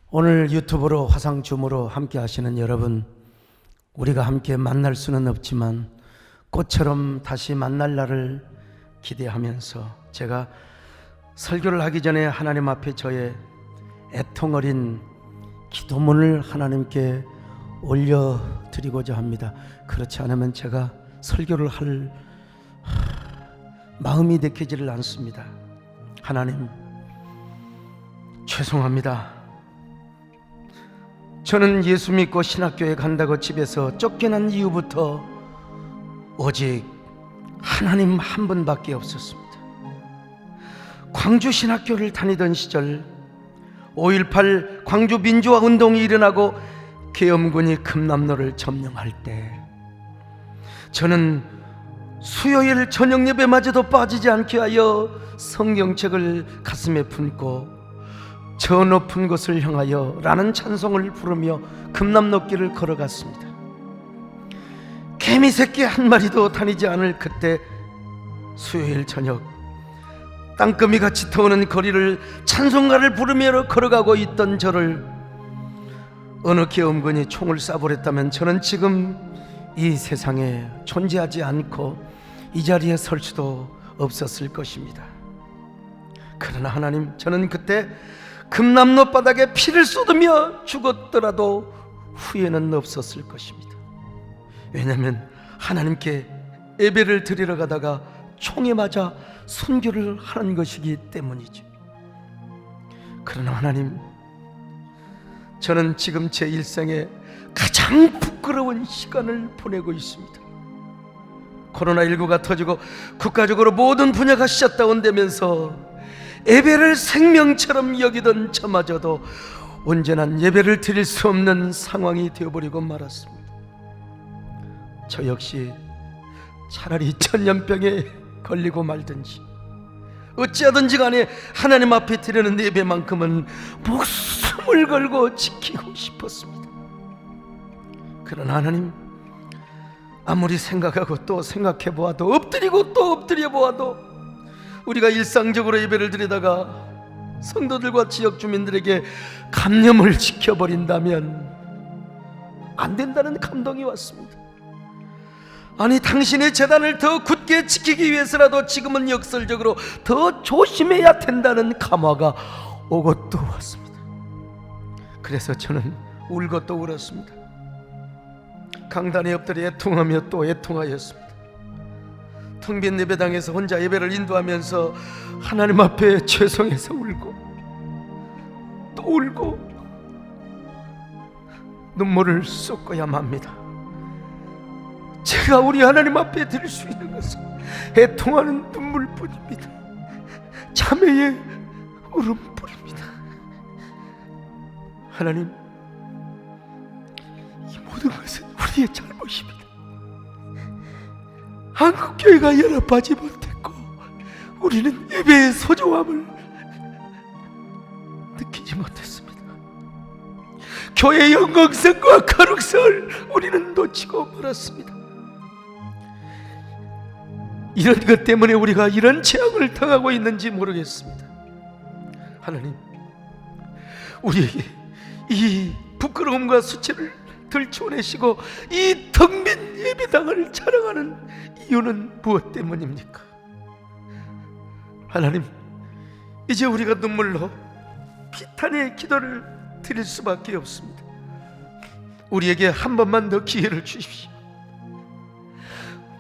오늘 유튜브로 화상줌으로 함께 하시는 여러분, 우리가 함께 만날 수는 없지만 꽃처럼 다시 만날 날을 기대하면서 제가 설교를 하기 전에 하나님 앞에 저의 애통어린 기도문을 하나님께 올려드리고자 합니다. 그렇지 않으면 제가 설교를 할 마음이 내키지를 않습니다. 하나님, 죄송합니다. 저는 예수 믿고 신학교에 간다고 집에서 쫓겨난 이후부터 오직 하나님 한 분밖에 없었습니다. 광주 신학교를 다니던 시절 5.18 광주 민주화 운동이 일어나고 계엄군이 금남로를 점령할 때 저는 수요일 저녁 예배마저도 빠지지 않게 하여 성경책을 가슴에 품고 저 높은 곳을 향하여 라는 찬송을 부르며 금남로길을 걸어갔습니다. 개미새끼 한 마리도 다니지 않을 그때 수요일 저녁 땅거미같이 터오는 거리를 찬송가를 부르며 걸어가고 있던 저를 어느 계엄군이 총을 쏴버렸다면 저는 지금 이 세상에 존재하지 않고 이 자리에 설 수도 없었을 것입니다. 그러나 하나님, 저는 그때 금남로 바닥에 피를 쏟으며 죽었더라도 후회는 없었을 것입니다. 왜냐하면 하나님께 예배를 드리러 가다가 총에 맞아 순교를 하는 것이기 때문이죠. 그러나 하나님, 저는 지금 제 일생에 가장 부끄러운 시간을 보내고 있습니다. 코로나19가 터지고 국가적으로 모든 분야가 셧다운되면서 예배를 생명처럼 여기던 저마저도 온전한 예배를 드릴 수 없는 상황이 되어버리고 말았습니다. 저 역시 차라리 천년병에 걸리고 말든지 어찌하든지 간에 하나님 앞에 드리는 예배만큼은 목숨을 걸고 지키고 싶었습니다. 그러나 하나님, 아무리 생각하고 또 생각해 보아도 엎드리고 또 엎드려 보아도 우리가 일상적으로 예배를 드리다가 성도들과 지역 주민들에게 감염을 지켜버린다면 안 된다는 감동이 왔습니다. 아니, 당신의 재단을 더 굳게 지키기 위해서라도 지금은 역설적으로 더 조심해야 된다는 감화가 오고 또 왔습니다. 그래서 저는 울고 또 울었습니다. 강단에 엎드려 애통하며 또 애통하였습니다. 텅 빈 예배당에서 혼자 예배를 인도하면서 하나님 앞에 죄송해서 울고 또 울고 눈물을 쏟고야만 합니다. 제가 우리 하나님 앞에 드릴 수 있는 것은 애통하는 눈물뿐입니다. 자매의 울음뿐입니다. 하나님, 이 모든 것은 우리의 잘못입니다. 한국교회가 연합하지 못했고 우리는 예배의 소중함을 느끼지 못했습니다. 교회의 영광성과 거룩성을 우리는 놓치고 말았습니다. 이런 것 때문에 우리가 이런 재앙을 당하고 있는지 모르겠습니다. 하나님, 우리에게 이 부끄러움과 수치를 들춰내시고 이 텅 빈 예배당을 자랑하는 이유는 무엇 때문입니까? 하나님, 이제 우리가 눈물로 비탄의 기도를 드릴 수밖에 없습니다. 우리에게 한 번만 더 기회를 주십시오.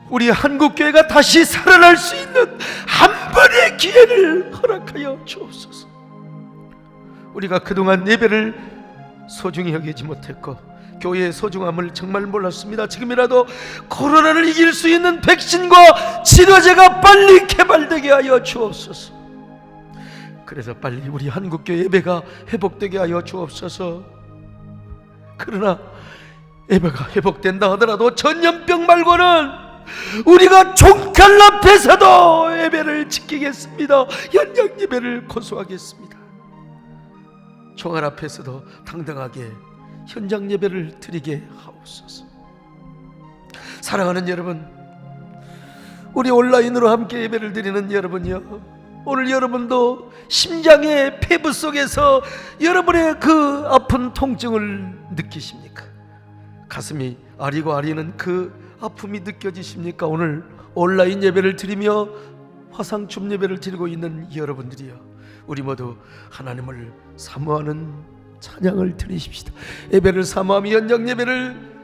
우리 한국교회가 다시 살아날 수 있는 한 번의 기회를 허락하여 주옵소서. 우리가 그동안 예배를 소중히 여기지 못했고 교회의 소중함을 정말 몰랐습니다. 지금이라도 코로나를 이길 수 있는 백신과 치료제가 빨리 개발되게 하여 주옵소서. 그래서 빨리 우리 한국교회 예배가 회복되게 하여 주옵소서. 그러나 예배가 회복된다 하더라도 전염병 말고는 우리가 종칼 앞에서도 예배를 지키겠습니다. 현장 예배를 고수하겠습니다. 총알 앞에서도 당당하게 현장 예배를 드리게 하옵소서. 사랑하는 여러분, 우리 온라인으로 함께 예배를 드리는 여러분이요, 오늘 여러분도 심장의 폐부 속에서 여러분의 그 아픈 통증을 느끼십니까? 가슴이 아리고 아리는 그 아픔이 느껴지십니까? 오늘 온라인 예배를 드리며 화상춤 예배를 드리고 있는 여러분들이여, 우리 모두 하나님을 사모하는 찬양을 드리십시다. 예배를 사모하며 연장 예배를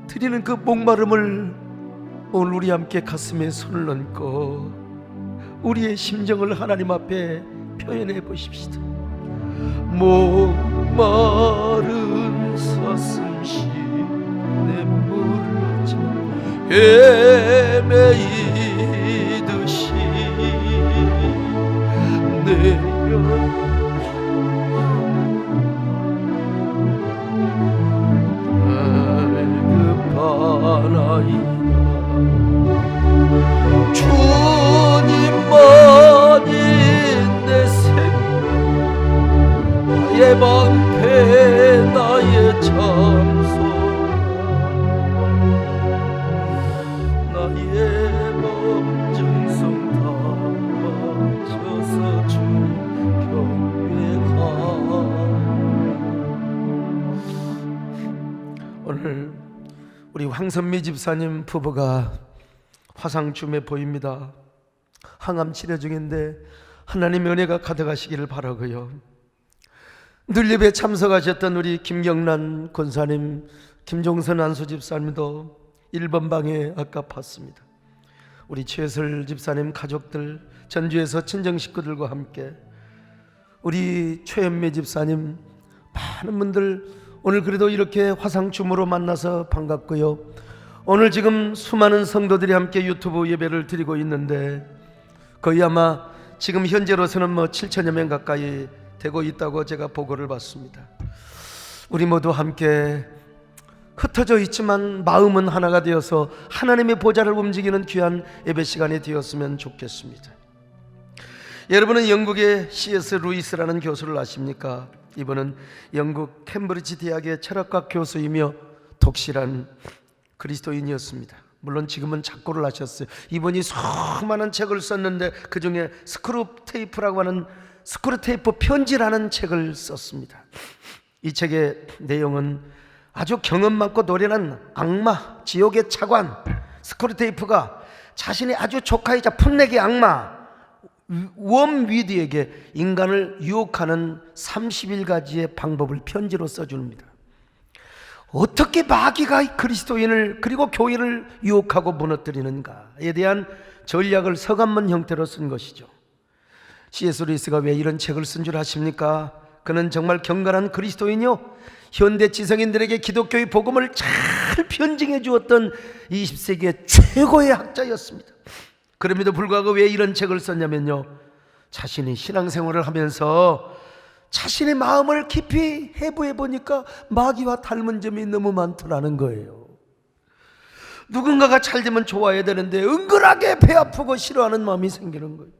드리는 그 목마름을 오늘 우리 함께 가슴에 손을 얹고 우리의 심정을 하나님 앞에 표현해 보십시다. 목마른 사슴시 냇물을 헤매이듯이 내려 갈급하나이다. 주님만이 내 생명, 나의 방패, 나의 참소, 나의 범정성 다 바쳐서 주님 경배하오. 오늘 우리 황선미 집사님 부부가 화상춤에 보입니다. 항암 치료 중인데 하나님의 은혜가 가득하시기를 바라고요. 늘 예배에 참석하셨던 우리 김경란 권사님, 김종선 안수 집사님도 1번 방에 아까 봤습니다. 우리 최설 집사님 가족들, 전주에서 친정 식구들과 함께 우리 최연매 집사님, 많은 분들 오늘 그래도 이렇게 화상춤으로 만나서 반갑고요. 오늘 지금 수많은 성도들이 함께 유튜브 예배를 드리고 있는데 거의 아마 지금 현재로서는 7천여 명 가까이 되고 있다고 제가 보고를 받습니다. 우리 모두 함께 흩어져 있지만 마음은 하나가 되어서 하나님의 보좌를 움직이는 귀한 예배 시간이 되었으면 좋겠습니다. 여러분은 영국의 C.S. 루이스라는 교수를 아십니까? 이분은 영국 캠브리지 대학의 철학과 교수이며 독실한 그리스도인이었습니다. 물론 지금은 작고를 하셨어요. 이분이 수많은 책을 썼는데 그 중에 스크루테이프라고 하는 스크루테이프 편지라는 책을 썼습니다. 이 책의 내용은 아주 경험 많고 노련한 악마, 지옥의 차관 스크루테이프가 자신의 아주 조카이자 풋내기 악마 웜위드에게 인간을 유혹하는 31가지의 방법을 편지로 써줍니다. 어떻게 마귀가 그리스도인을 그리고 교회를 유혹하고 무너뜨리는가에 대한 전략을 서간문 형태로 쓴 것이죠. C.S. 루이스가 왜 이런 책을 쓴 줄 아십니까? 그는 정말 경건한 그리스도인이요, 현대 지성인들에게 기독교의 복음을 잘 편증해 주었던 20세기의 최고의 학자였습니다. 그럼에도 불구하고 왜 이런 책을 썼냐면요, 자신이 신앙생활을 하면서 자신의 마음을 깊이 해부해 보니까 마귀와 닮은 점이 너무 많더라는 거예요. 누군가가 잘 되면 좋아해야 되는데 은근하게 배 아프고 싫어하는 마음이 생기는 거예요.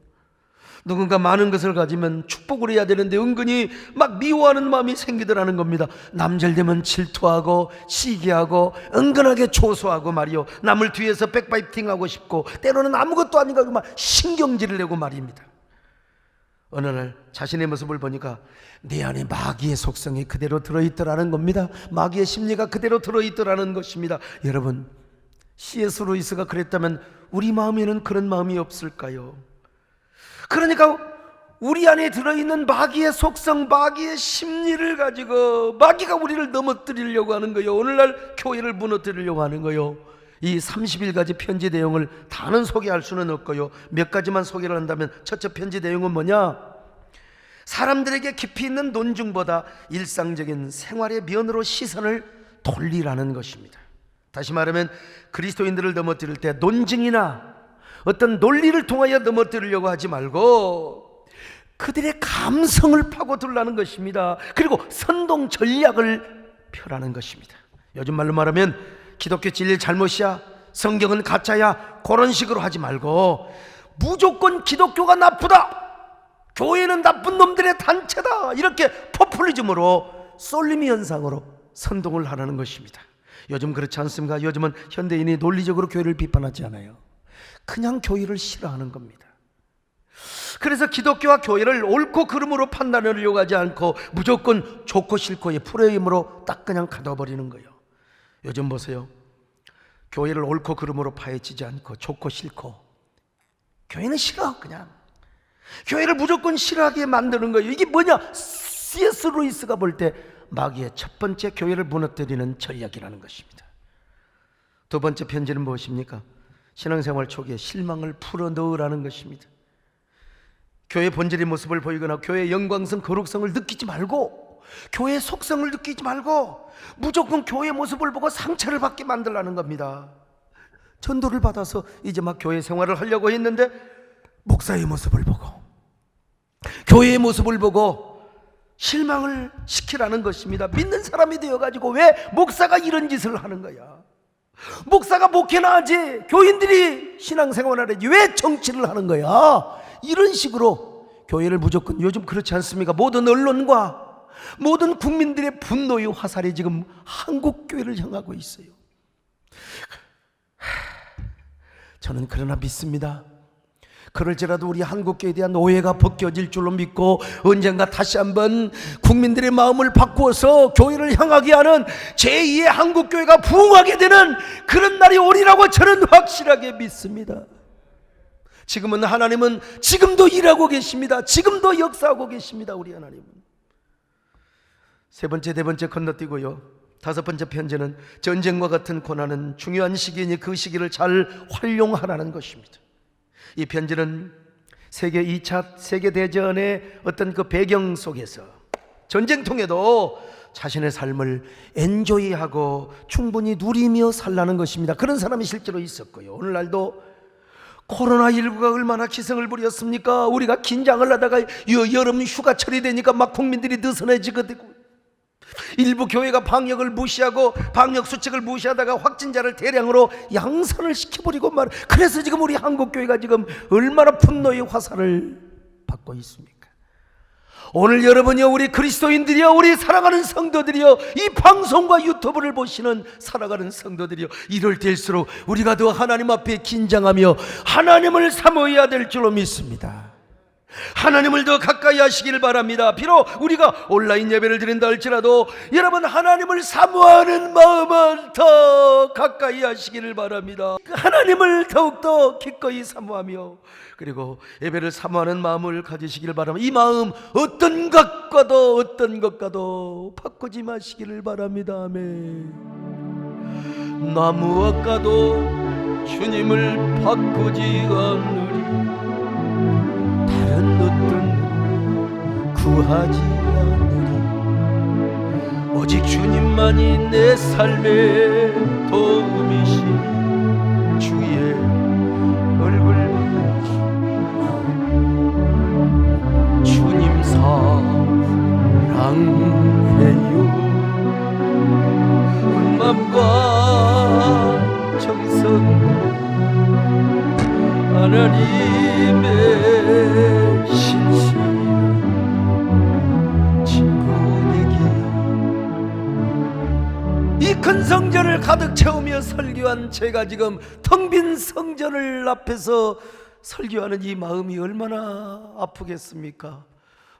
누군가 많은 것을 가지면 축복을 해야 되는데 은근히 막 미워하는 마음이 생기더라는 겁니다. 남잘 되면 질투하고 시기하고 은근하게 조소하고 말이요, 남을 뒤에서 백파이팅하고 싶고 때로는 아무것도 아닌 것 같고 신경질을 내고 말입니다. 어느 날 자신의 모습을 보니까 내 안에 마귀의 속성이 그대로 들어있더라는 겁니다. 마귀의 심리가 그대로 들어있더라는 것입니다. 여러분, C.S. 루이스가 그랬다면 우리 마음에는 그런 마음이 없을까요? 그러니까 우리 안에 들어있는 마귀의 속성, 마귀의 심리를 가지고 마귀가 우리를 넘어뜨리려고 하는 거예요. 오늘날 교회를 무너뜨리려고 하는 거예요. 이 31가지 편지 내용을 다는 소개할 수는 없고요, 몇 가지만 소개를 한다면, 첫째 편지 내용은 뭐냐? 사람들에게 깊이 있는 논증보다 일상적인 생활의 면으로 시선을 돌리라는 것입니다. 다시 말하면 그리스도인들을 넘어뜨릴 때 논증이나 어떤 논리를 통하여 넘어뜨리려고 하지 말고 그들의 감성을 파고들라는 것입니다. 그리고 선동 전략을 펴라는 것입니다. 요즘 말로 말하면 기독교 진리 잘못이야, 성경은 가짜야, 그런 식으로 하지 말고 무조건 기독교가 나쁘다, 교회는 나쁜 놈들의 단체다, 이렇게 포퓰리즘으로 쏠림이 현상으로 선동을 하라는 것입니다. 요즘 그렇지 않습니까? 요즘은 현대인이 논리적으로 교회를 비판하지 않아요. 그냥 교회를 싫어하는 겁니다. 그래서 기독교와 교회를 옳고 그름으로 판단하려고 하지 않고 무조건 좋고 싫고의 프레임으로 딱 그냥 가둬버리는 거예요. 요즘 보세요. 교회를 옳고 그름으로 파헤치지 않고 좋고 싫고, 교회는 싫어, 그냥 교회를 무조건 싫어하게 만드는 거예요. 이게 뭐냐? C.S. 루이스가 볼 때 마귀의 첫 번째 교회를 무너뜨리는 전략이라는 것입니다. 두 번째 편지는 무엇입니까? 신앙생활 초기에 실망을 풀어넣으라는 것입니다. 교회의 본질의 모습을 보이거나 교회의 영광성, 거룩성을 느끼지 말고, 교회의 속성을 느끼지 말고 무조건 교회의 모습을 보고 상처를 받게 만들라는 겁니다. 전도를 받아서 이제 막 교회 생활을 하려고 했는데 목사의 모습을 보고, 교회의 모습을 보고 실망을 시키라는 것입니다. 믿는 사람이 되어가지고 왜 목사가 이런 짓을 하는 거야? 목사가 목회나 하지, 교인들이 신앙생활을 하지 왜 정치를 하는 거야? 이런 식으로 교회를 무조건, 요즘 그렇지 않습니까? 모든 언론과 모든 국민들의 분노의 화살이 지금 한국 교회를 향하고 있어요. 저는 그러나 믿습니다. 그럴지라도 우리 한국교회에 대한 오해가 벗겨질 줄로 믿고 언젠가 다시 한번 국민들의 마음을 바꾸어서 교회를 향하게 하는 제2의 한국교회가 부흥하게 되는 그런 날이 오리라고 저는 확실하게 믿습니다. 지금은 하나님은 지금도 일하고 계십니다. 지금도 역사하고 계십니다. 우리 하나님은. 세 번째, 네 번째 건너뛰고요. 다섯 번째 편지는 전쟁과 같은 고난은 중요한 시기이니 그 시기를 잘 활용하라는 것입니다. 이 편지는 세계 2차 세계대전의 어떤 그 배경 속에서 전쟁통에도 자신의 삶을 엔조이하고 충분히 누리며 살라는 것입니다. 그런 사람이 실제로 있었고요. 오늘날도 코로나19가 얼마나 기승을 부렸습니까? 우리가 긴장을 하다가 여름 휴가철이 되니까 막 국민들이 느슨해지거든요. 일부 교회가 방역을 무시하고 방역 수칙을 무시하다가 확진자를 대량으로 양산을 시켜버리고 말. 그래서 지금 우리 한국교회가 지금 얼마나 분노의 화살을 받고 있습니까? 오늘 여러분이요, 우리 그리스도인들이요, 우리 사랑하는 성도들이요, 이 방송과 유튜브를 보시는 사랑하는 성도들이요, 이럴 때일수록 우리가 더 하나님 앞에 긴장하며 하나님을 사모해야 될 줄로 믿습니다. 하나님을 더 가까이 하시기를 바랍니다. 비록 우리가 온라인 예배를 드린다 할지라도 여러분, 하나님을 사모하는 마음은 더 가까이 하시기를 바랍니다. 하나님을 더욱더 기꺼이 사모하며 그리고 예배를 사모하는 마음을 가지시기를 바랍니다. 이 마음 어떤 것과도 바꾸지 마시기를 바랍니다. 아멘. 나무와과도 주님을 바꾸지 않으리, 다른 어떤 구하지 않으리, 오직 주님만이 내 삶의 도움이시, 주의 얼굴 주님 사랑해요. 마음과 정성 하나님의 신실한 친구 되기. 이 큰 성전을 가득 채우며 설교한 제가 지금 텅 빈 성전을 앞에서 설교하는 이 마음이 얼마나 아프겠습니까?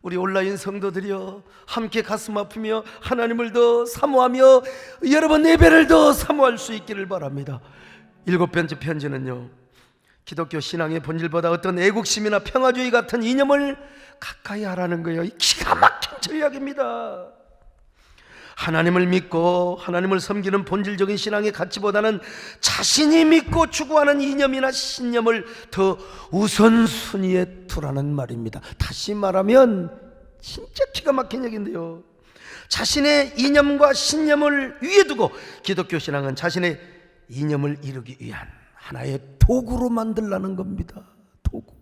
우리 온라인 성도들이여, 함께 가슴 아프며 하나님을 더 사모하며 여러분 예배를 더 사모할 수 있기를 바랍니다. 일곱 번째 편지는요, 기독교 신앙의 본질보다 어떤 애국심이나 평화주의 같은 이념을 가까이 하라는 거예요. 이 기가 막힌 전략입니다. 하나님을 믿고 하나님을 섬기는 본질적인 신앙의 가치보다는 자신이 믿고 추구하는 이념이나 신념을 더 우선순위에 두라는 말입니다. 다시 말하면 진짜 기가 막힌 얘기인데요, 자신의 이념과 신념을 위에 두고 기독교 신앙은 자신의 이념을 이루기 위한 하나의 도구로 만들라는 겁니다. 도구.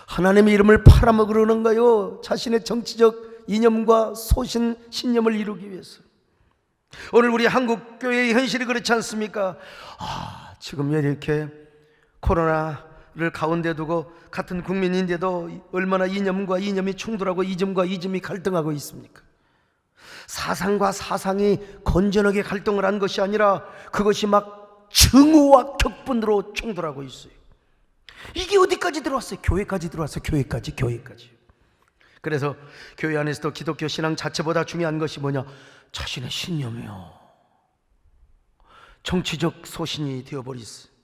하나님의 이름을 팔아먹으려는가요? 자신의 정치적 이념과 소신, 신념을 이루기 위해서. 오늘 우리 한국교회의 현실이 그렇지 않습니까? 지금 이렇게 코로나를 가운데 두고 같은 국민인데도 얼마나 이념과 이념이 충돌하고 이즘과 이즘이 갈등하고 있습니까? 사상과 사상이 건전하게 갈등을 한 것이 아니라 그것이 막 증오와 격분으로 충돌하고 있어요. 이게 어디까지 들어왔어요? 교회까지 들어왔어요. 교회까지. 그래서 교회 안에서도 기독교 신앙 자체보다 중요한 것이 뭐냐? 자신의 신념이요. 정치적 소신이 되어버렸어요.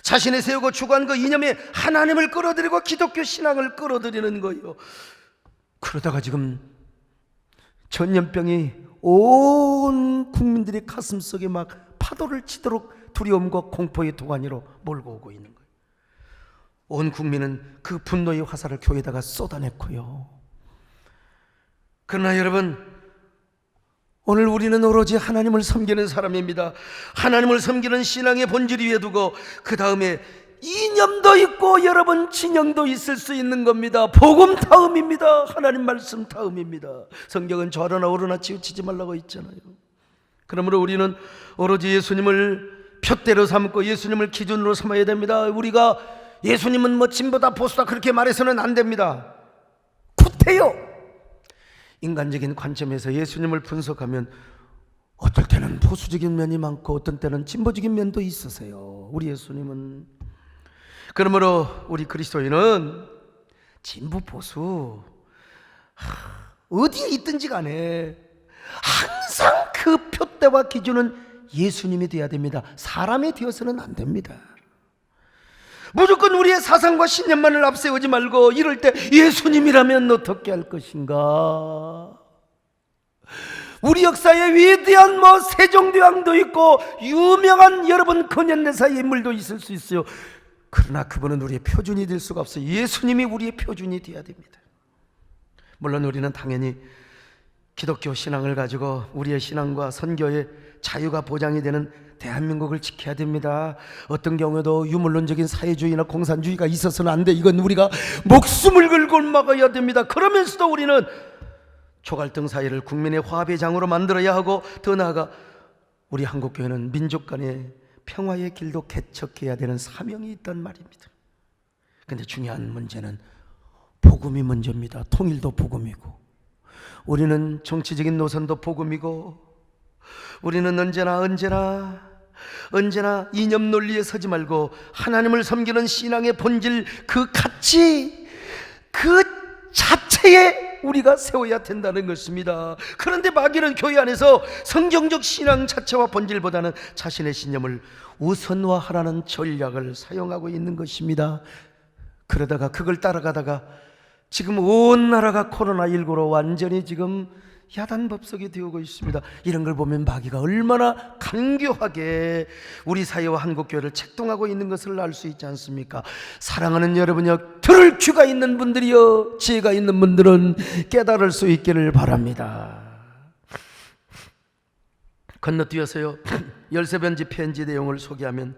자신의 세우고 추구한 그 이념에 하나님을 끌어들이고 기독교 신앙을 끌어들이는 거예요. 그러다가 지금 전염병이 온 국민들의 가슴 속에 막 파도를 치도록 두려움과 공포의 도가니로 몰고 오고 있는 거예요. 온 국민은 그 분노의 화살을 교회에다가 쏟아냈고요. 그러나 여러분, 오늘 우리는 오로지 하나님을 섬기는 사람입니다. 하나님을 섬기는 신앙의 본질 위에 두고 그 다음에 이념도 있고 여러분 진영도 있을 수 있는 겁니다. 복음 다음입니다. 하나님 말씀 다음입니다. 성경은 좌로나 우로나 치우치지 말라고 있잖아요. 그러므로 우리는 오로지 예수님을 표대로 삼고 예수님을 기준으로 삼아야 됩니다. 우리가 예수님은 뭐 진보다 보수다 그렇게 말해서는 안 됩니다. 구태여. 인간적인 관점에서 예수님을 분석하면 어떨 때는 보수적인 면이 많고 어떤 때는 진보적인 면도 있으세요. 우리 예수님은. 그러므로 우리 그리스도인은 진보 보수 어디에 있든지 간에 항상 그 표대와 기준은 예수님이 되어야 됩니다. 사람이 되어서는 안 됩니다. 무조건 우리의 사상과 신념만을 앞세우지 말고 이럴 때 예수님이라면 어떻게 할 것인가? 우리 역사에 위대한 세종대왕도 있고 유명한 여러분 근현대사의 인물도 있을 수 있어요. 그러나 그분은 우리의 표준이 될 수가 없어요. 예수님이 우리의 표준이 되어야 됩니다. 물론 우리는 당연히 기독교 신앙을 가지고 우리의 신앙과 선교의 자유가 보장이 되는 대한민국을 지켜야 됩니다. 어떤 경우에도 유물론적인 사회주의나 공산주의가 있어서는 안 돼. 이건 우리가 목숨을 걸고 막아야 됩니다. 그러면서도 우리는 초갈등 사회를 국민의 화합의 장으로 만들어야 하고, 더 나아가 우리 한국교회는 민족 간의 평화의 길도 개척해야 되는 사명이 있단 말입니다. 그런데 중요한 문제는 복음이 먼저입니다. 통일도 복음이고, 우리는 정치적인 노선도 복음이고, 우리는 언제나 이념 논리에 서지 말고 하나님을 섬기는 신앙의 본질, 그 가치, 그 자체에 우리가 세워야 된다는 것입니다. 그런데 마귀는 교회 안에서 성경적 신앙 자체와 본질보다는 자신의 신념을 우선화하라는 전략을 사용하고 있는 것입니다. 그러다가 그걸 따라가다가 지금 온 나라가 코로나19로 완전히 지금 야단법석이 되어오고 있습니다. 이런 걸 보면 마귀가 얼마나 간교하게 우리 사회와 한국교회를 책동하고 있는 것을 알 수 있지 않습니까? 사랑하는 여러분이여, 들을 귀가 있는 분들이여, 지혜가 있는 분들은 깨달을 수 있기를 바랍니다. 건너뛰어서요, 열세변지 편지 내용을 소개하면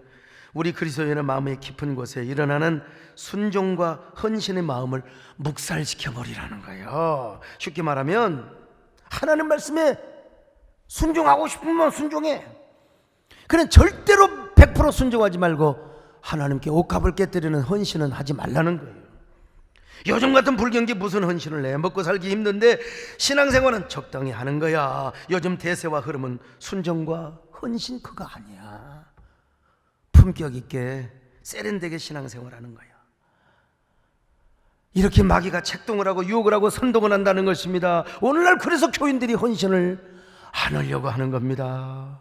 우리 그리스도인의 마음의 깊은 곳에 일어나는 순종과 헌신의 마음을 묵살시켜버리라는 거예요. 쉽게 말하면 하나님 말씀에 순종하고 싶으면 순종해. 그냥 절대로 100% 순종하지 말고 하나님께 옷값을 깨뜨리는 헌신은 하지 말라는 거예요. 요즘 같은 불경기 무슨 헌신을 해? 먹고 살기 힘든데 신앙생활은 적당히 하는 거야. 요즘 대세와 흐름은 순종과 헌신 그거 아니야. 품격 있게 세련되게 신앙생활하는 거야. 이렇게 마귀가 책동을 하고 유혹을 하고 선동을 한다는 것입니다. 오늘날 그래서 교인들이 헌신을 안 하려고 하는 겁니다.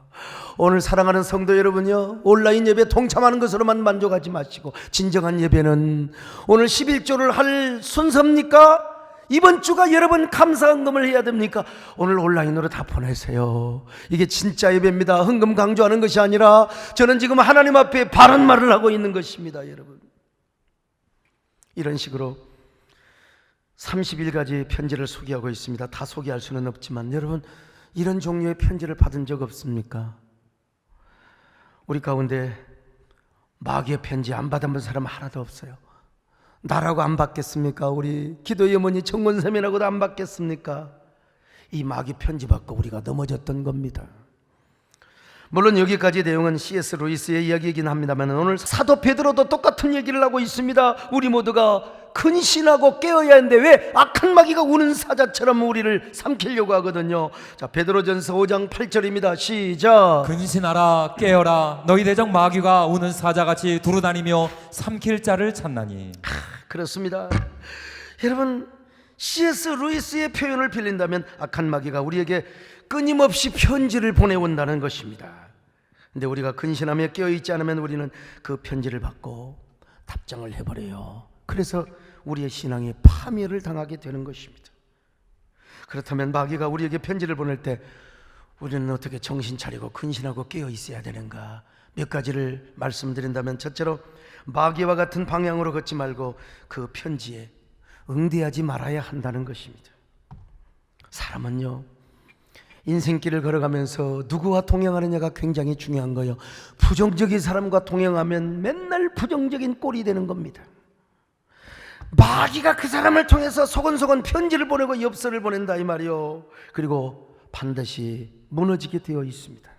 오늘 사랑하는 성도 여러분요, 온라인 예배 동참하는 것으로만 만족하지 마시고 진정한 예배는 오늘 11조를 할 순서입니까? 이번 주가 여러분 감사 헌금을 해야 됩니까? 오늘 온라인으로 다 보내세요. 이게 진짜 예배입니다. 헌금 강조하는 것이 아니라 저는 지금 하나님 앞에 바른 말을 하고 있는 것입니다. 여러분, 이런 식으로 31가지 편지를 소개하고 있습니다. 다 소개할 수는 없지만 여러분, 이런 종류의 편지를 받은 적 없습니까? 우리 가운데 마귀의 편지 안 받아본 사람 하나도 없어요. 나라고 안 받겠습니까? 우리 기도의 어머니 정원세면하고도 안 받겠습니까? 이 마귀 편지 받고 우리가 넘어졌던 겁니다. 물론 여기까지 내용은 C.S. 루이스의 이야기이긴 합니다만 오늘 사도 베드로도 똑같은 얘기를 하고 있습니다. 우리 모두가 근신하고 깨어야 하는데 왜 악한 마귀가 우는 사자처럼 우리를 삼키려고 하거든요. 자, 베드로전서 5장 8절입니다. 시작. 근신하라 깨어라 너희 대적 마귀가 우는 사자같이 두루다니며 삼킬 자를 찾나니. 그렇습니다. 여러분, C.S. 루이스의 표현을 빌린다면 악한 마귀가 우리에게 끊임없이 편지를 보내온다는 것입니다. 근데 우리가 근신하며 깨어있지 않으면 우리는 그 편지를 받고 답장을 해버려요. 그래서 우리의 신앙에 파멸을 당하게 되는 것입니다. 그렇다면 마귀가 우리에게 편지를 보낼 때 우리는 어떻게 정신 차리고 근신하고 깨어 있어야 되는가? 몇 가지를 말씀드린다면, 첫째로 마귀와 같은 방향으로 걷지 말고 그 편지에 응대하지 말아야 한다는 것입니다. 사람은요, 인생길을 걸어가면서 누구와 동행하느냐가 굉장히 중요한 거예요. 부정적인 사람과 동행하면 맨날 부정적인 꼴이 되는 겁니다. 마귀가 그 사람을 통해서 소곤소곤 편지를 보내고 엽서를 보낸다 이 말이요. 그리고 반드시 무너지게 되어 있습니다.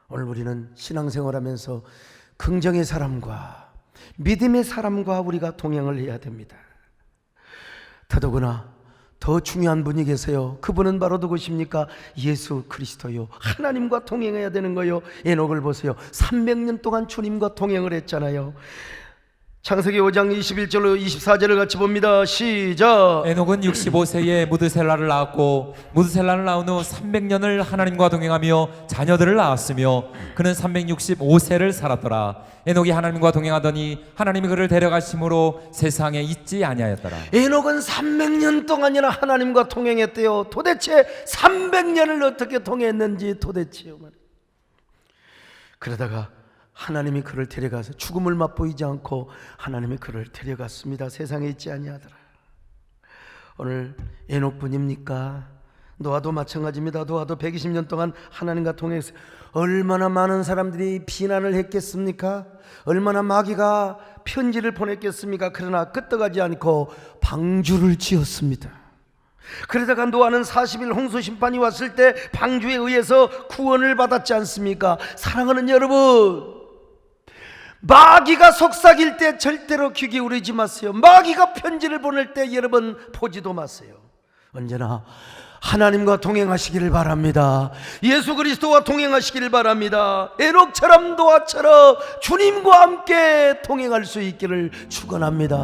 오늘 우리는 신앙생활하면서 긍정의 사람과 믿음의 사람과 우리가 동행을 해야 됩니다. 더더구나 더 중요한 분이 계세요. 그분은 바로 누구십니까? 예수 그리스도요. 하나님과 동행해야 되는 거요. 에녹을 보세요. 300년 동안 주님과 동행을 했잖아요. 창세기 5장 21절로 24절을 같이 봅니다. 시작. 에녹은 65세에 무드셀라를 낳았고 무드셀라를 낳은 후 300년을 하나님과 동행하며 자녀들을 낳았으며 그는 365세를 살았더라. 에녹이 하나님과 동행하더니 하나님이 그를 데려가심으로 세상에 있지 아니하였더라. 에녹은 300년 동안이나 하나님과 동행했대요. 도대체 300년을 어떻게 동행했는지 도대체요. 그러다가 하나님이 그를 데려가서 죽음을 맛보이지 않고 하나님이 그를 데려갔습니다. 세상에 있지 아니하더라. 오늘 에녹뿐입니까? 노아도 마찬가지입니다. 노아도 120년 동안 하나님과 동행했어요. 얼마나 많은 사람들이 비난을 했겠습니까? 얼마나 마귀가 편지를 보냈겠습니까? 그러나 끄떡하지 않고 방주를 지었습니다. 그러다가 노아는 40일 홍수 심판이 왔을 때 방주에 의해서 구원을 받았지 않습니까? 사랑하는 여러분, 마귀가 속삭일 때 절대로 귀 기울이지 마세요. 마귀가 편지를 보낼 때 여러분 보지도 마세요. 언제나 하나님과 동행하시기를 바랍니다. 예수 그리스도와 동행하시기를 바랍니다. 에녹처럼 노아처럼 주님과 함께 동행할 수 있기를 축원합니다.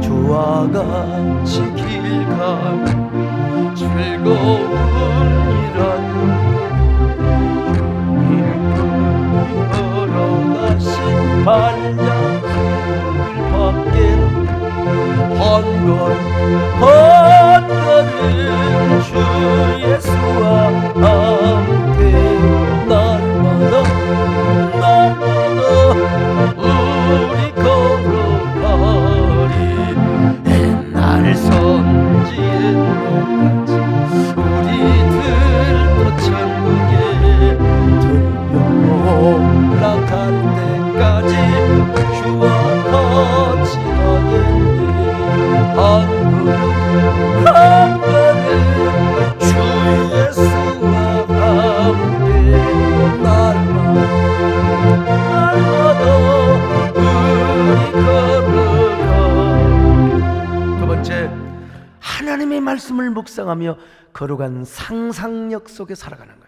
주와 같이 길 가면 즐거운 일하는 걸어가신 발자국을 받겠네. 한 걸음 주 예수와 함께 날마다 우리 걸어가리. 옛날 선지의 똑같이 우리들도 천국에 올라갈 때까지 주와 같이 가겠네. 한 걸음 주 예수와 함께 날마다 우리 걸어가. 두 번째, 하나님의 말씀을 묵상하며 걸어가는 상상력 속에 살아가는 거예요.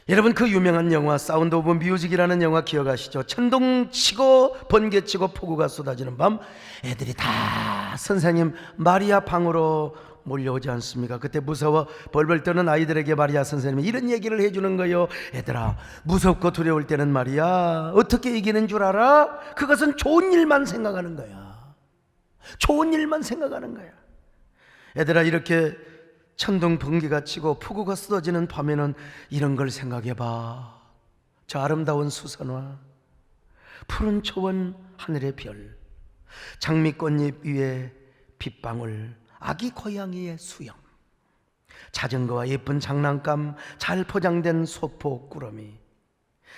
여러분, 그 유명한 영화 사운드 오브 뮤직이라는 영화 기억하시죠? 천둥치고 번개치고 폭우가 쏟아지는 밤 애들이 다 선생님 마리아 방으로 몰려오지 않습니까? 그때 무서워 벌벌 떠는 아이들에게 마리아 선생님이 이런 얘기를 해주는 거예요. 얘들아, 무섭고 두려울 때는 말이야, 어떻게 이기는 줄 알아? 그것은 좋은 일만 생각하는 거야. 좋은 일만 생각하는 거야. 얘들아, 이렇게 천둥 번개가 치고 폭우가 쏟아지는 밤에는 이런 걸 생각해봐. 저 아름다운 수선화, 푸른 초원, 하늘의 별, 장미꽃잎 위에 빗방울, 아기 고양이의 수염, 자전거와 예쁜 장난감, 잘 포장된 소포 꾸러미,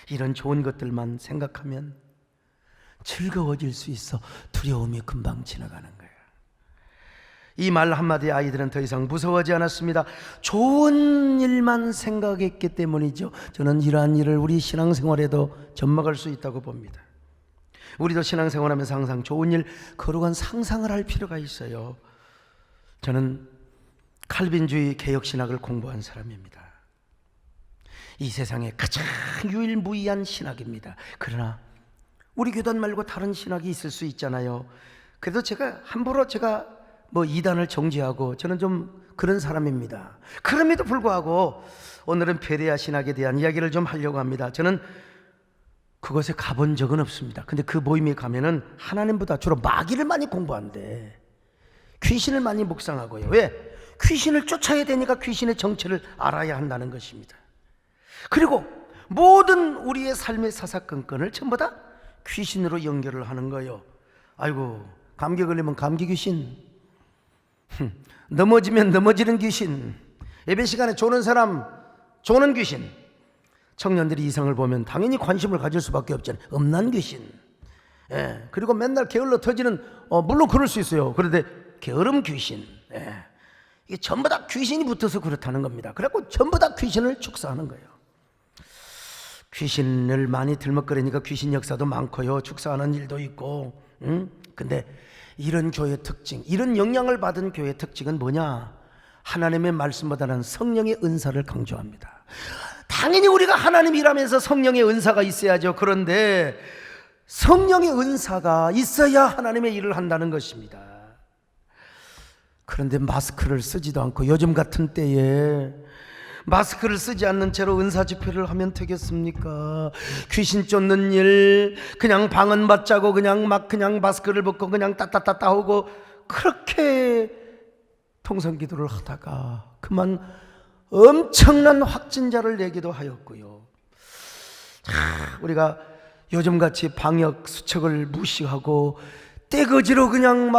이런 좋은 것들만 생각하면 즐거워질 수 있어. 두려움이 금방 지나가는 거예요. 이 말 한마디에 아이들은 더 이상 무서워하지 않았습니다. 좋은 일만 생각했기 때문이죠. 저는 이러한 일을 우리 신앙생활에도 접목할 수 있다고 봅니다. 우리도 신앙생활하면서 항상 좋은 일, 거룩한 상상을 할 필요가 있어요. 저는 칼빈주의 개혁신학을 공부한 사람입니다. 이 세상에 가장 유일무이한 신학입니다. 그러나 우리 교단 말고 다른 신학이 있을 수 있잖아요. 그래도 제가 함부로 뭐 이단을 정죄하고 저는 좀 그런 사람입니다. 그럼에도 불구하고 오늘은 베레아 신학에 대한 이야기를 좀 하려고 합니다. 저는 그곳에 가본 적은 없습니다. 근데 그 모임에 가면은 하나님보다 주로 마귀를 많이 공부한대. 귀신을 많이 묵상하고요. 왜? 귀신을 쫓아야 되니까 귀신의 정체를 알아야 한다는 것입니다. 그리고 모든 우리의 삶의 사사건건을 전부 다 귀신으로 연결을 하는 거예요. 아이고, 감기 걸리면 감기 귀신, 넘어지면 넘어지는 귀신, 예배 시간에 조는 사람 조는 귀신, 청년들이 이성을 보면 당연히 관심을 가질 수밖에 없잖아요. 음란 귀신. 예, 그리고 맨날 게을러 터지는 물론 그럴 수 있어요. 그런데 게으름 귀신. 예, 이게 전부 다 귀신이 붙어서 그렇다는 겁니다. 그래갖고 전부 다 귀신을 축사하는 거예요. 귀신을 많이 들먹거리니까 귀신 역사도 많고요. 축사하는 일도 있고. 근데 이런 교회의 특징, 이런 영향을 받은 교회의 특징은 뭐냐? 하나님의 말씀보다는 성령의 은사를 강조합니다. 당연히 우리가 하나님 일하면서 성령의 은사가 있어야죠. 그런데 성령의 은사가 있어야 하나님의 일을 한다는 것입니다. 그런데 마스크를 쓰지도 않고 요즘 같은 때에 마스크를 쓰지 않는 채로 은사 집회를 하면 되겠습니까? 귀신 쫓는 일, 그냥 방언 받자고 그냥 마스크를 벗고 그냥 따따따따 하고 그렇게 통성기도를 하다가 그만 엄청난 확진자를 내기도 하였고요. 우리가 요즘같이 방역 수칙을 무시하고 떼거지로 그냥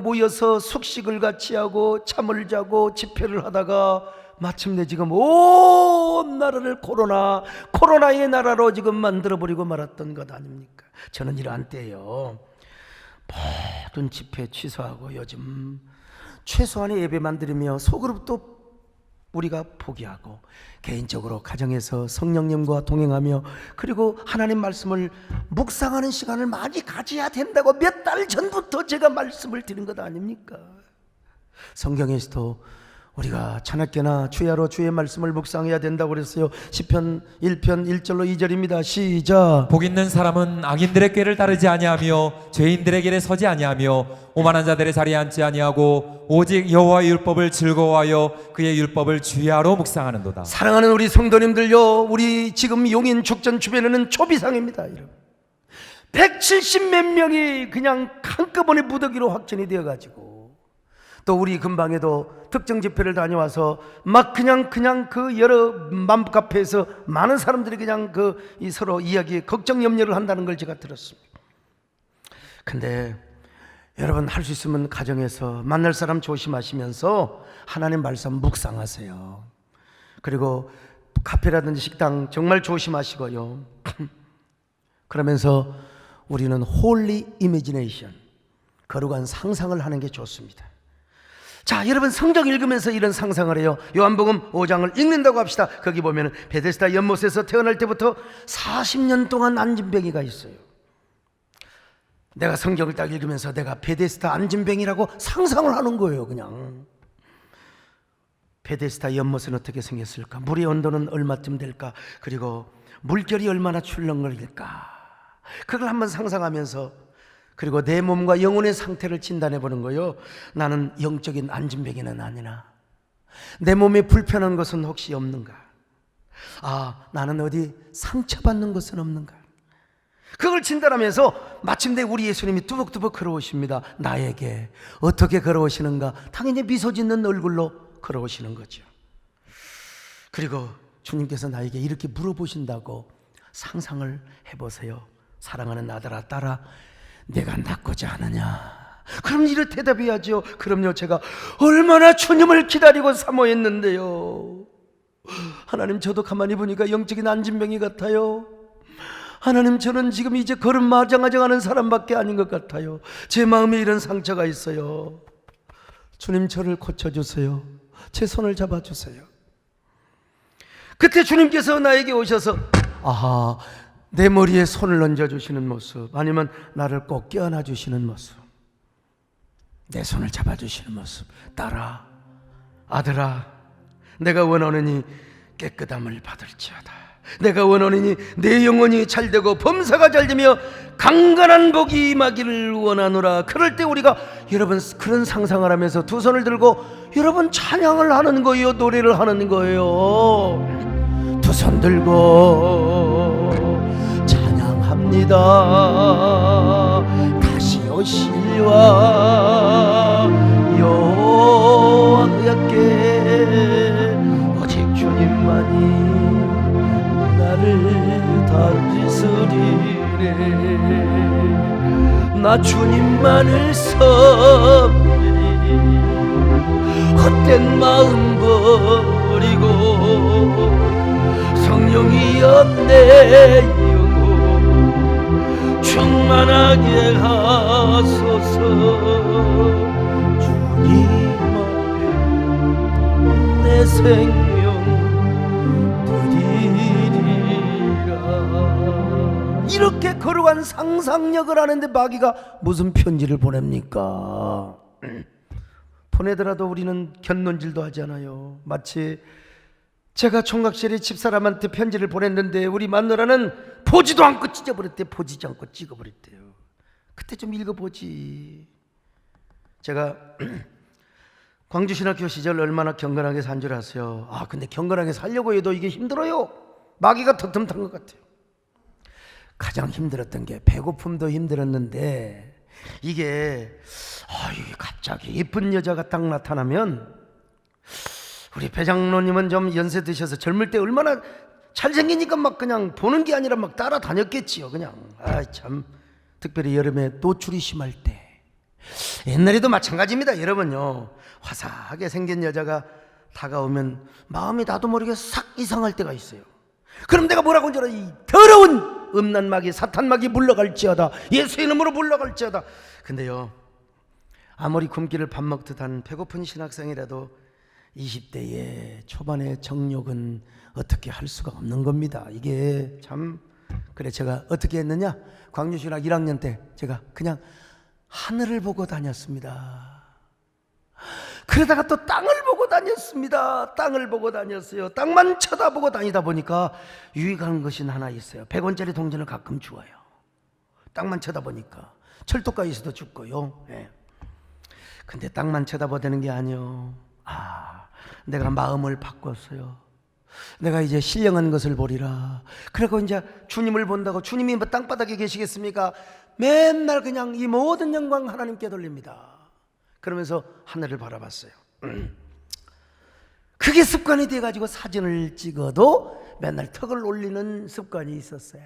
모여서 숙식을 같이 하고 잠을 자고 집회를 하다가 마침내 지금 온 나라를 코로나의 나라로 지금 만들어버리고 말았던 것 아닙니까? 저는 이러한 때예요. 모든 집회 취소하고 요즘 최소한의 예배만 드리며 소그룹도 우리가 포기하고 개인적으로 가정에서 성령님과 동행하며 그리고 하나님 말씀을 묵상하는 시간을 많이 가져야 된다고 몇 달 전부터 제가 말씀을 드린 것 아닙니까? 성경에서도 우리가 차낮게나 주야로 주의 말씀을 묵상해야 된다고 그랬어요. 시편 1편 1절로 2절입니다. 시작. 복 있는 사람은 악인들의 꾀를 따르지 아니하며 죄인들의 길에 서지 아니하며 오만한 자들의 자리에 앉지 아니하고 오직 여호와의 율법을 즐거워하여 그의 율법을 주야로 묵상하는도다. 사랑하는 우리 성도님들요, 우리 지금 용인 축전 주변에는 초비상입니다. 170 몇 명이 그냥 한꺼번에 무더기로 확진이 되어가지고 또 우리 근방에도 특정 집회를 다녀와서 막 그냥 그 여러 맘카페에서 많은 사람들이 그냥 이 서로 이야기 걱정 염려를 한다는 걸 제가 들었습니다. 근데 여러분 할 수 있으면 가정에서 만날 사람 조심하시면서 하나님 말씀 묵상하세요. 그리고 카페라든지 식당 정말 조심하시고요. 그러면서 우리는 홀리 이미지네이션, 거룩한 상상을 하는 게 좋습니다. 자, 여러분 성경 읽으면서 이런 상상을 해요. 요한복음 5장을 읽는다고 합시다. 거기 보면 베데스다 연못에서 태어날 때부터 40년 동안 안진뱅이가 있어요. 내가 성경을 딱 읽으면서 내가 베데스다 안진뱅이라고 상상을 하는 거예요. 그냥 베데스다 연못은 어떻게 생겼을까? 물의 온도는 얼마쯤 될까? 그리고 물결이 얼마나 출렁거릴까? 그걸 한번 상상하면서 그리고 내 몸과 영혼의 상태를 진단해 보는 거예요. 나는 영적인 안진뱅이는 아니나 내 몸에 불편한 것은 혹시 없는가? 나는 어디 상처받는 것은 없는가? 그걸 진단하면서 마침내 우리 예수님이 뚜벅뚜벅 걸어오십니다. 나에게 어떻게 걸어오시는가? 당연히 미소 짓는 얼굴로 걸어오시는 거죠. 그리고 주님께서 나에게 이렇게 물어보신다고 상상을 해보세요. 사랑하는 아들아 딸아, 내가 낫고자 하느냐? 그럼 이렇게 대답해야죠. 그럼요, 제가 얼마나 주님을 기다리고 사모했는데요. 하나님, 저도 가만히 보니까 영적인 안진뱅이 같아요. 하나님, 저는 지금 이제 걸음 마장하는 사람밖에 아닌 것 같아요. 제 마음에 이런 상처가 있어요. 주님, 저를 고쳐주세요. 제 손을 잡아주세요. 그때 주님께서 나에게 오셔서 내 머리에 손을 얹어주시는 모습, 아니면 나를 꼭 껴안아 주시는 모습, 내 손을 잡아주시는 모습. 딸아, 아들아, 내가 원하느니 깨끗함을 받을지어다. 내가 원하느니 내 영혼이 잘되고 범사가 잘되며 강건한 복이 임하기를 원하노라. 그럴 때 우리가 여러분 그런 상상을 하면서 두 손을 들고 여러분 찬양을 하는 거예요. 노래를 하는 거예요. 두 손 들고 찬양합니다. 다시 오실와 여호와께 오직 주님만이 나를 다스리네. 나 주님만을 섬기리. 헛된 마음 버리고 성령이여 내 영혼 충만하게 하소서. 주님 앞에 내 생명 이렇게 거룩한 상상력을 하는데 마귀가 무슨 편지를 보냅니까? 보내더라도 우리는 견눈질도 하지 않아요. 마치 제가 총각실에 집사람한테 편지를 보냈는데 우리 마누라는 보지도 않고 찢어버렸대. 보지도 않고 찍어버렸대요. 그때 좀 읽어보지. 제가 광주신학교 시절 얼마나 경건하게 산 줄 아세요? 근데 경건하게 살려고 해도 이게 힘들어요. 마귀가 턱틈탄 것 같아요. 가장 힘들었던 게 배고픔도 힘들었는데 이게 갑자기 이쁜 여자가 딱 나타나면 우리 배장로님은 좀 연세 드셔서 젊을 때 얼마나 잘생기니까 막 그냥 보는 게 아니라 막 따라다녔겠지요. 그냥 참 특별히 여름에 노출이 심할 때 옛날에도 마찬가지입니다. 여러분요, 화사하게 생긴 여자가 다가오면 마음이 나도 모르게 싹 이상할 때가 있어요. 그럼 내가 뭐라고 한 줄 알아? 이 더러운 음란마귀 사탄마귀 물러갈지어다. 예수의 이름으로 물러갈지어다. 근데요, 아무리 굶기를 밥 먹듯 한 배고픈 신학생이라도 20대의 초반의 정욕은 어떻게 할 수가 없는 겁니다. 이게 참. 그래 제가 어떻게 했느냐, 광주신학 1학년 때 제가 그냥 하늘을 보고 다녔습니다. 그러다가 또 땅을 보고 다녔습니다. 땅을 보고 다녔어요. 땅만 쳐다보고 다니다 보니까 유익한 것이 하나 있어요. 100원짜리 동전을 가끔 주어요. 땅만 쳐다보니까. 철도가에서도 죽고요. 네. 근데 땅만 쳐다보다는 게 아니요. 내가 마음을 바꿨어요. 내가 이제 신령한 것을 보리라. 그리고 이제 주님을 본다고. 주님이 뭐 땅바닥에 계시겠습니까? 맨날 그냥 이 모든 영광 하나님께 돌립니다. 그러면서 하늘을 바라봤어요. 그게 습관이 돼가지고 사진을 찍어도 맨날 턱을 올리는 습관이 있었어요.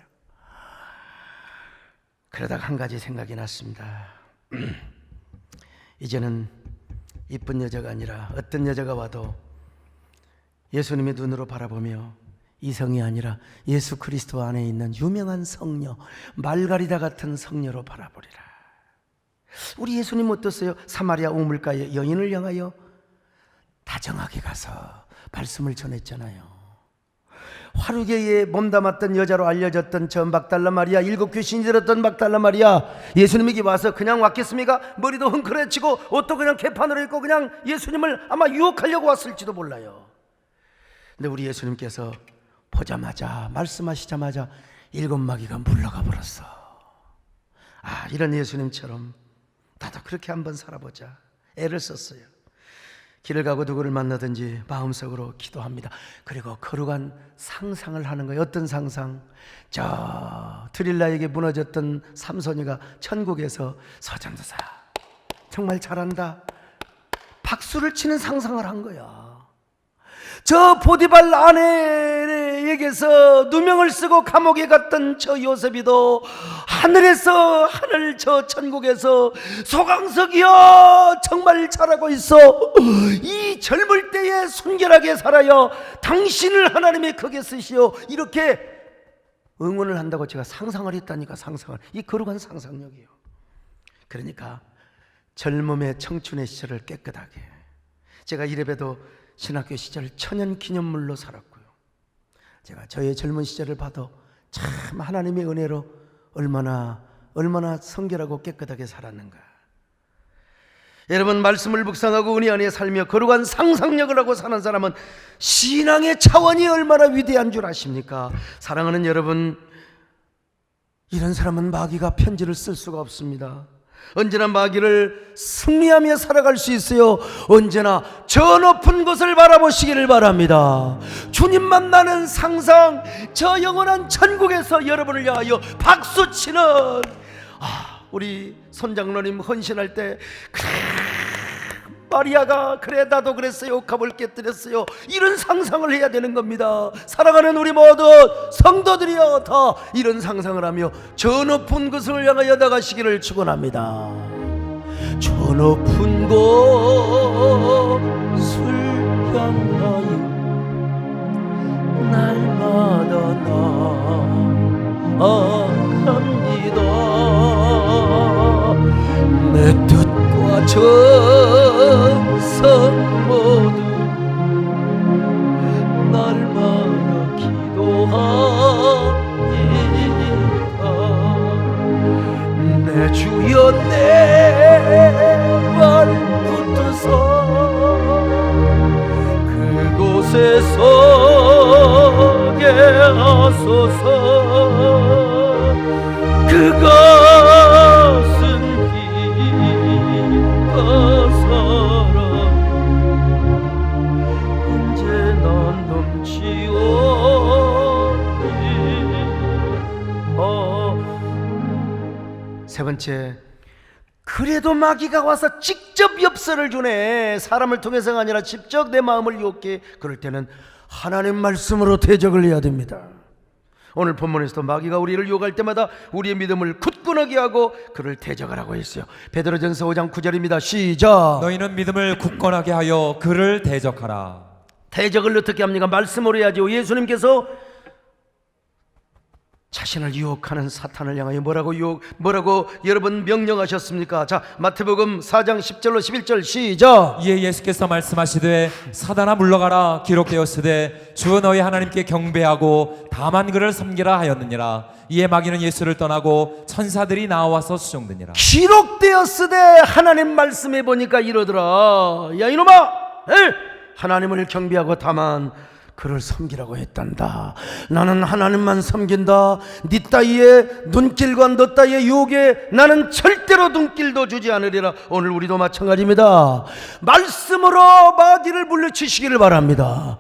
그러다가 한 가지 생각이 났습니다. 이제는 이쁜 여자가 아니라 어떤 여자가 와도 예수님의 눈으로 바라보며 이성이 아니라 예수 그리스도 안에 있는 유명한 성녀, 말가리다 같은 성녀로 바라보리라. 우리 예수님 어떠세요? 사마리아 우물가의 여인을 향하여 다정하게 가서 말씀을 전했잖아요. 화루개에 몸담았던 여자로 알려졌던 저 막달라 마리아, 7 귀신이 들었던 막달라 마리아, 예수님에게 와서 그냥 왔겠습니까? 머리도 흥크레치고 옷도 그냥 개판으로 입고 그냥 예수님을 아마 유혹하려고 왔을지도 몰라요. 근데 우리 예수님께서 보자마자, 말씀하시자마자 7 마귀가 물러가 버렸어. 이런 예수님처럼 나도 그렇게 한번 살아보자. 애를 썼어요. 길을 가고 누구를 만나든지 마음속으로 기도합니다. 그리고 거룩한 상상을 하는 거예요. 어떤 상상? 저 드릴라에게 무너졌던 삼손이가 천국에서 서전도사 정말 잘한다, 박수를 치는 상상을 한 거야. 저 보디발 아내에게서 누명을 쓰고 감옥에 갔던 저 요셉이도 하늘에서, 하늘 저 천국에서 소강석이여 정말 잘하고 있어, 이 젊을 때에 순결하게 살아요, 당신을 하나님의 크게 쓰시오, 이렇게 응원을 한다고 제가 상상을 했다니까. 상상을, 이 거룩한 상상력이에요. 그러니까 젊음의 청춘의 시절을 깨끗하게, 제가 이래봬도 신학교 시절 천연 기념물로 살았고요. 제가 저의 젊은 시절을 봐도 참 하나님의 은혜로 얼마나 성결하고 깨끗하게 살았는가. 여러분, 말씀을 묵상하고 은혜 안에 살며 거룩한 상상력을 하고 사는 사람은 신앙의 차원이 얼마나 위대한 줄 아십니까? 사랑하는 여러분, 이런 사람은 마귀가 편지를 쓸 수가 없습니다. 언제나 마귀를 승리하며 살아갈 수 있어요. 언제나 저 높은 곳을 바라보시기를 바랍니다. 주님 만나는 상상, 저 영원한 천국에서 여러분을 향하여 박수치는 우리 손장로님 헌신할 때 마리아가 그래 나도 그랬어요, 갑을 깨뜨렸어요, 이런 상상을 해야 되는 겁니다. 사랑하는 우리 모든 성도들이여 다 이런 상상을 하며 저 높은 곳을 향하여 나가시기를 축원합니다. 저 높은 곳을 향하여 날마다 나아갑니다. 내 뜻과 정성 모두 날마다 기도하리라. 내 주여 내 발 붙어서 그곳에 서게 하소서. 그것은 사랑 언제나 넘치오니. 세 번째, 그래도 마귀가 와서 직접 엽서를 주네. 사람을 통해서가 아니라 직접 내 마음을 유혹해. 그럴 때는 하나님 말씀으로 대적을 해야 됩니다. 오늘 본문에서도 마귀가 우리를 유혹할 때마다 우리의 믿음을 굳건하게 하고 그를 대적을 하고 있어요. 베드로전서 5장 9절입니다. 시작. 너희는 믿음을 굳건하게 하여 그를 대적하라. 대적을 어떻게 합니까? 말씀으로 해야죠. 예수님께서 자신을 유혹하는 사탄을 향하여 뭐라고 여러분 명령하셨습니까? 자, 마태복음 4장 10절로 11절 시작. 이에 예수께서 말씀하시되 사단아 물러가라, 기록되었으되 주 너희 하나님께 경배하고 다만 그를 섬기라 하였느니라. 이에 마귀는 예수를 떠나고 천사들이 나와서 수종드니라. 기록되었으되 하나님 말씀해 보니까 이러더라. 야 이놈아, 하나님을 경배하고 다만 그를 섬기라고 했단다. 나는 하나님만 섬긴다. 네 따위의 눈길과 너 따위의 유혹에 나는 절대로 눈길도 주지 않으리라. 오늘 우리도 마찬가지입니다. 말씀으로 마귀를 물리치시기를 바랍니다.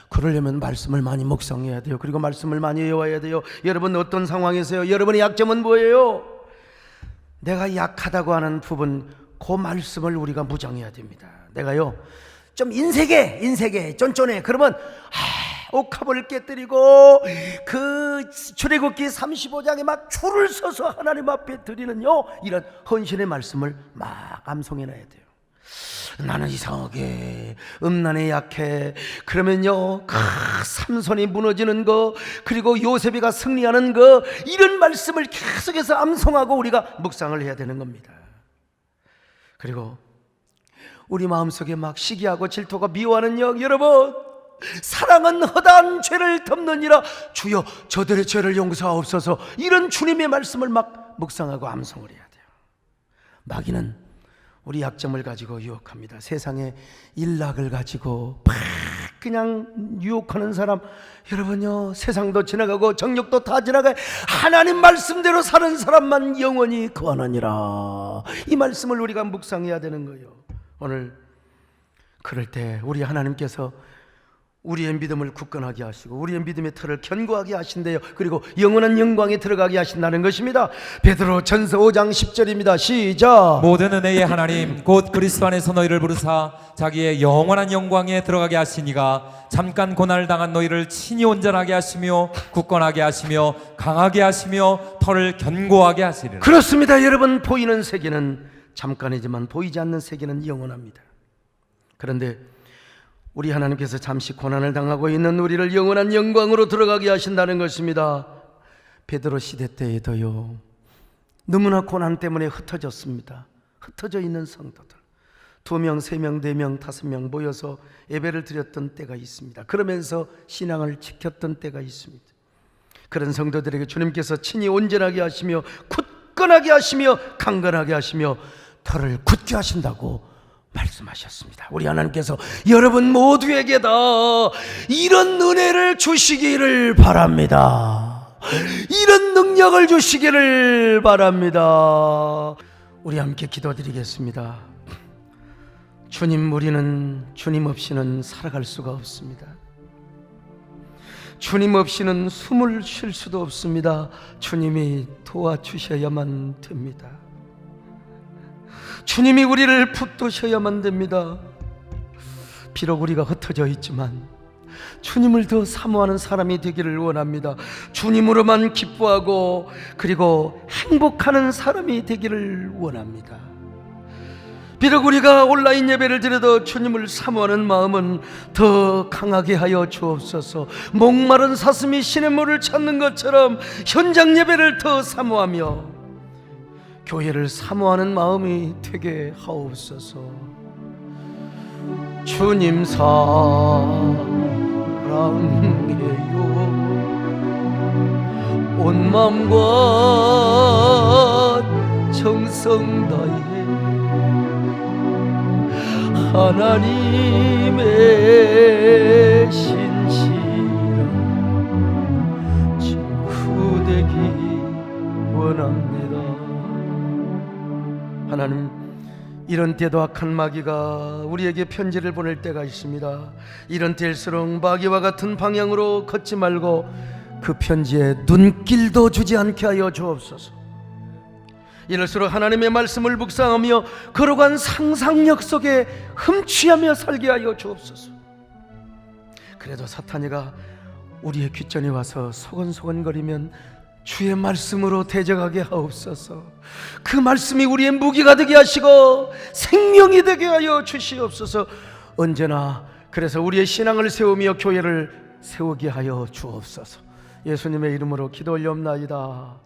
그러려면 말씀을 많이 묵상해야 돼요. 그리고 말씀을 많이 외워야 돼요. 여러분 어떤 상황에서요? 여러분의 약점은 뭐예요? 내가 약하다고 하는 부분, 그 말씀을 우리가 무장해야 됩니다. 내가요 좀 인색해 쫀쫀해. 그러면 옥합을 깨뜨리고 그 출애굽기 35장에 막 줄을 서서 하나님 앞에 드리는요 이런 헌신의 말씀을 막 암송해놔야 돼요. 나는 이상하게 음란에 약해. 그러면요 삼손이 무너지는 거, 그리고 요셉이가 승리하는 거, 이런 말씀을 계속해서 암송하고 우리가 묵상을 해야 되는 겁니다. 그리고 우리 마음속에 막 시기하고 질투가 미워하는 여러분, 사랑은 허다한 죄를 덮느니라. 주여 저들의 죄를 용서하옵소서. 이런 주님의 말씀을 막 묵상하고 암송을 해야 돼요. 마귀는 우리 약점을 가지고 유혹합니다. 세상의 일락을 가지고 막 그냥 유혹하는 사람, 여러분요 세상도 지나가고 정욕도 다 지나가 하나님 말씀대로 사는 사람만 영원히 거하느니라. 이 말씀을 우리가 묵상해야 되는 거예요. 오늘 그럴 때 우리 하나님께서 우리의 믿음을 굳건하게 하시고 우리의 믿음의 틀을 견고하게 하신대요. 그리고 영원한 영광에 들어가게 하신다는 것입니다. 베드로전서 5장 10절입니다. 시작. 모든 은혜의 하나님 곧 그리스도 안에서 너희를 부르사 자기의 영원한 영광에 들어가게 하시니가 잠깐 고난을 당한 너희를 친히 온전하게 하시며 굳건하게 하시며 강하게 하시며 털을 견고하게 하시리라. 그렇습니다. 여러분, 보이는 세계는 잠깐이지만 보이지 않는 세계는 영원합니다. 그런데 우리 하나님께서 잠시 고난을 당하고 있는 우리를 영원한 영광으로 들어가게 하신다는 것입니다. 베드로 시대 때에도요 너무나 고난 때문에 흩어졌습니다. 흩어져 있는 성도들 2명, 3명, 4명, 5명 모여서 예배를 드렸던 때가 있습니다. 그러면서 신앙을 지켰던 때가 있습니다. 그런 성도들에게 주님께서 친히 온전하게 하시며 굳건하게 하시며 강건하게 하시며 털을 굳게 하신다고 말씀하셨습니다. 우리 하나님께서 여러분 모두에게 다 이런 은혜를 주시기를 바랍니다. 이런 능력을 주시기를 바랍니다. 우리 함께 기도드리겠습니다. 주님, 우리는 주님 없이는 살아갈 수가 없습니다. 주님 없이는 숨을 쉴 수도 없습니다. 주님이 도와주셔야만 됩니다. 주님이 우리를 붙드셔야만 됩니다. 비록 우리가 흩어져 있지만 주님을 더 사모하는 사람이 되기를 원합니다. 주님으로만 기뻐하고 그리고 행복하는 사람이 되기를 원합니다. 비록 우리가 온라인 예배를 드려도 주님을 사모하는 마음은 더 강하게 하여 주옵소서. 목마른 사슴이 시냇물을 찾는 것처럼 현장 예배를 더 사모하며 교회를 사모하는 마음이 되게 하옵소서. 주님 사랑해요. 온 마음과 정성 다해 하나님의 신실한 친구 되기 원합니다. 하나님, 이런 때도 악한 마귀가 우리에게 편지를 보낼 때가 있습니다. 이런 때일수록 마귀와 같은 방향으로 걷지 말고 그 편지에 눈길도 주지 않게 하여 주옵소서. 이럴수록 하나님의 말씀을 묵상하며 걸어간 상상력 속에 흠취하며 살게 하여 주옵소서. 그래도 사탄이가 우리의 귓전에 와서 소곤소곤거리면 주의 말씀으로 대적하게 하옵소서. 그 말씀이 우리의 무기가 되게 하시고 생명이 되게 하여 주시옵소서. 언제나 그래서 우리의 신앙을 세우며 교회를 세우게 하여 주옵소서. 예수님의 이름으로 기도 올려옵나이다.